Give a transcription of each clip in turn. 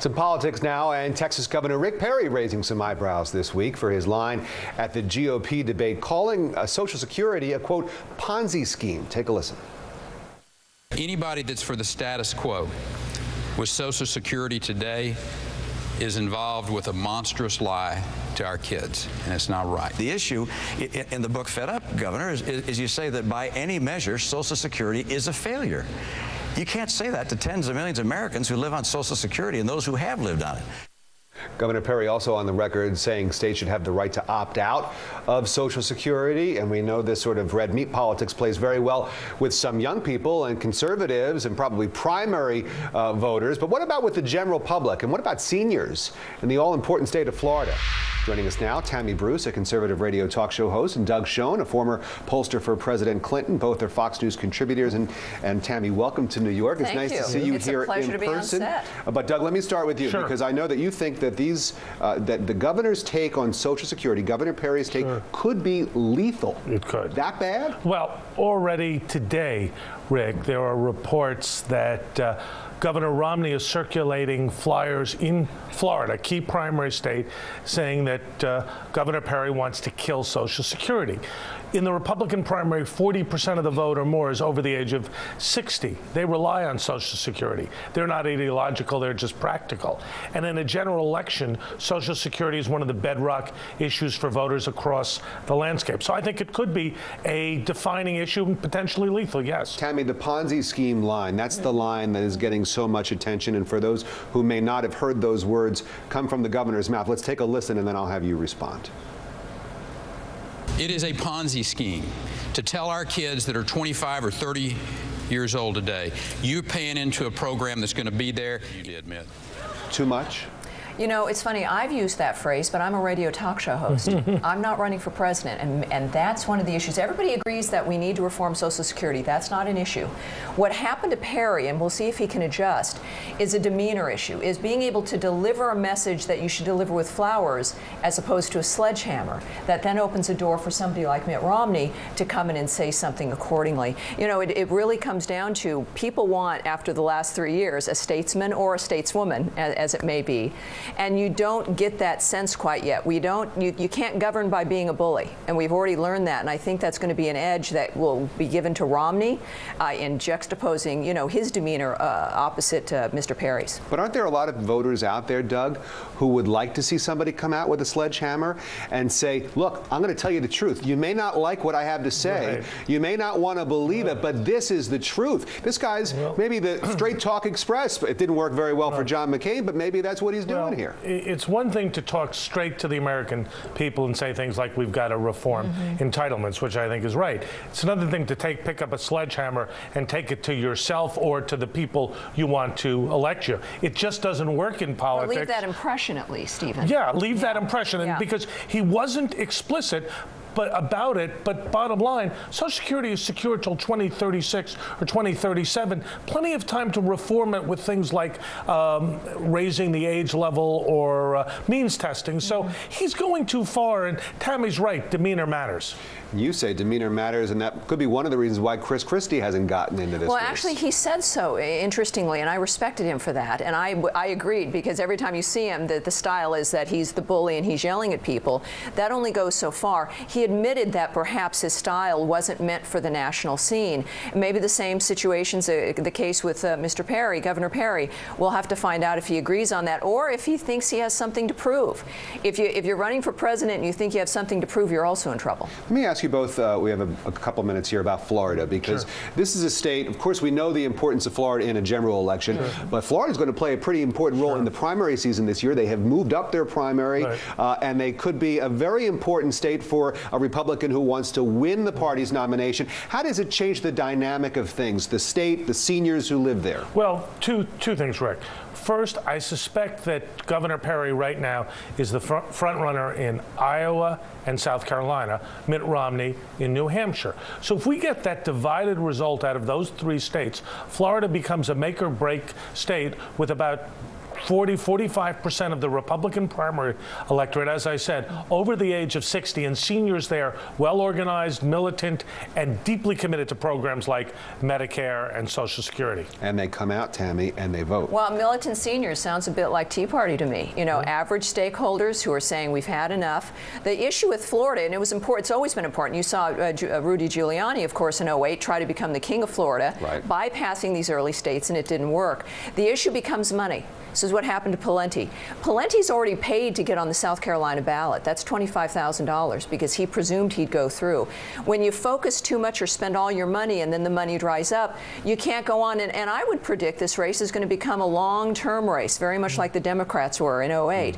Some politics now, and Texas Governor Rick Perry raising some eyebrows this week for his line at the GOP debate, calling Social Security a, quote, Ponzi scheme. Take a listen. Anybody that's for the status quo with Social Security today is involved with a monstrous lie to our kids, and it's not right. The issue in the book Fed Up, Governor, is you say that by any measure, Social Security is a failure. You can't say that to tens of millions of Americans who live on Social Security and those who have lived on it. Governor Perry also on the record saying states should have the right to opt out of Social Security, and we know this sort of red meat politics plays very well with some young people and conservatives and probably primary voters. But what about with the general public, and what about seniors in the all-important state of Florida? Joining us now, Tammy, a conservative radio talk show host, and Doug Schoen, a former pollster for President Clinton. Both are Fox News contributors. And Tammy, welcome to New York. It's nice to see you here in person. It's a pleasure to be on set. But Doug, let me start with you, because I know that you think that that the governor's take on Social Security, Governor Perry's take, could be lethal. It could. That bad? Well, already today, Rick, there are reports that Governor Romney is circulating flyers in Florida, key primary state, saying that Governor Perry wants to kill Social Security. In the Republican primary, 40% of the vote or more is over the age of 60. They rely on Social Security. They're not ideological, they're just practical. And in a general election, Social Security is one of the bedrock issues for voters across the landscape. So I think it could be a defining issue and potentially lethal, yes. Tammy, the Ponzi scheme line, that's the line that is getting so much attention. And for those who may not have heard those words come from the governor's mouth, let's take a listen and then I'll have you respond. It is a Ponzi scheme to tell our kids that are 25 or 30 years old today, you're paying into a program that's going to be there. You admit. Too much? You know, it's funny, I've used that phrase, but I'm a radio talk show host. I'm not running for president, and that's one of the issues. Everybody agrees that we need to reform Social Security. That's not an issue. What happened to Perry, and we'll see if he can adjust, is a demeanor issue, is being able to deliver a message that you should deliver with flowers as opposed to a sledgehammer. That then opens a door for somebody like Mitt Romney to come in and say something accordingly. You know, it really comes down to people want, after the last 3 years, a statesman or a stateswoman, as it may be. And you don't get that sense quite yet. You can't govern by being a bully, and we've already learned that. And I think that's going to be an edge that will be given to Romney in juxtaposing, you know, his demeanor opposite Mr. Perry's. But aren't there a lot of voters out there, Doug, who would like to see somebody come out with a sledgehammer and say, look, I'm going to tell you the truth. You may not like what I have to say. Right. You may not want to believe it, but this is the truth. This guy's maybe the straight talk express. It didn't work very well for John McCain, but maybe that's what he's doing here. It's one thing to talk straight to the American people and say things like we've got to reform entitlements, which I think is right. It's another thing to pick up a sledgehammer and take it to yourself or to the people you want to elect you. It just doesn't work in politics. Or leave that impression at least, Stephen. Yeah, leave that impression. And because he wasn't explicit about it, but bottom line, Social Security is secure till 2036 or 2037. Plenty of time to reform it with things like raising the age level or means testing. So he's going too far, and Tammy's right, demeanor matters. You say demeanor matters, and that could be one of the reasons why Chris Christie hasn't gotten into this race. Actually, he said so, interestingly, and I respected him for that. And I agreed, because every time you see him, the style is that he's the bully and he's yelling at people. That only goes so far. He admitted that perhaps his style wasn't meant for the national scene. Maybe the same situation's the case with Mr. Perry, Governor Perry. We'll have to find out if he agrees on that, or if he thinks he has something to prove. If you're running for president and you think you have something to prove, you're also in trouble. Let me ask you both, we have a couple minutes here about Florida, because this is a state, of course, we know the importance of Florida in a general election, but Florida's going to play a pretty important role in the primary season this year. They have moved up their primary, and they could be a very important state for a Republican who wants to win the party's nomination. How does it change the dynamic of things, the state, the seniors who live there? Well, two things, Rick. First, I suspect that Governor Perry right now is the front runner in Iowa and South Carolina, Mitt Romney in New Hampshire. So if we get that divided result out of those three states, Florida becomes a make or break state with about 45% of the Republican primary electorate, as I said, over the age of 60, and seniors there, well organized, militant, and deeply committed to programs like Medicare and Social Security. And they come out, Tammy, and they vote. Well, militant seniors sounds a bit like Tea Party to me. You know, average stakeholders who are saying we've had enough. The issue with Florida, and it was important, it's always been important. You saw Rudy Giuliani, of course, in 2008 try to become the king of Florida, bypassing these early states, and it didn't work. The issue becomes money. This is what happened to Pawlenty. Pawlenty's already paid to get on the South Carolina ballot. That's $25,000 because he presumed he'd go through. When you focus too much or spend all your money and then the money dries up, you can't go on. And I would predict this race is going to become a long-term race, very much like the Democrats were in 2008.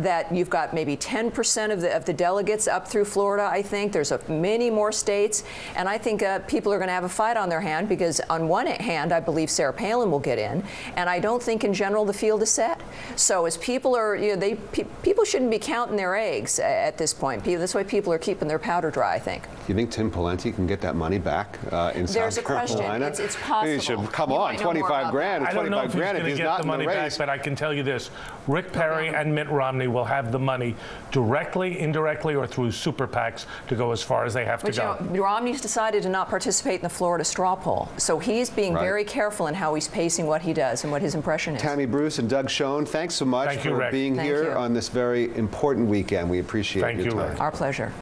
That you've got maybe 10% of the delegates up through Florida, I think. There's many more states. And I think people are going to have a fight on their hand because on one hand, I believe Sarah Palin will get in. And I don't think in general the field is set. So as people are, people shouldn't be counting their eggs at this point. That's why people are keeping their powder dry, I think. You think Tim Pawlenty can get that money back in South Carolina? There's a question. It's possible. He should, come on, 25 grand. I don't know if he's going to get the money back, but I can tell you this. Rick Perry and Mitt Romney will have the money directly, indirectly, or through super PACs to go as far as they have to go. You know, Romney's decided to not participate in the Florida straw poll. So he's being very careful in how he's pacing what he does and what his impression is. Tammy Bruce and Doug Schoen, thanks so much for being here on this very important weekend. We appreciate your time. Our pleasure.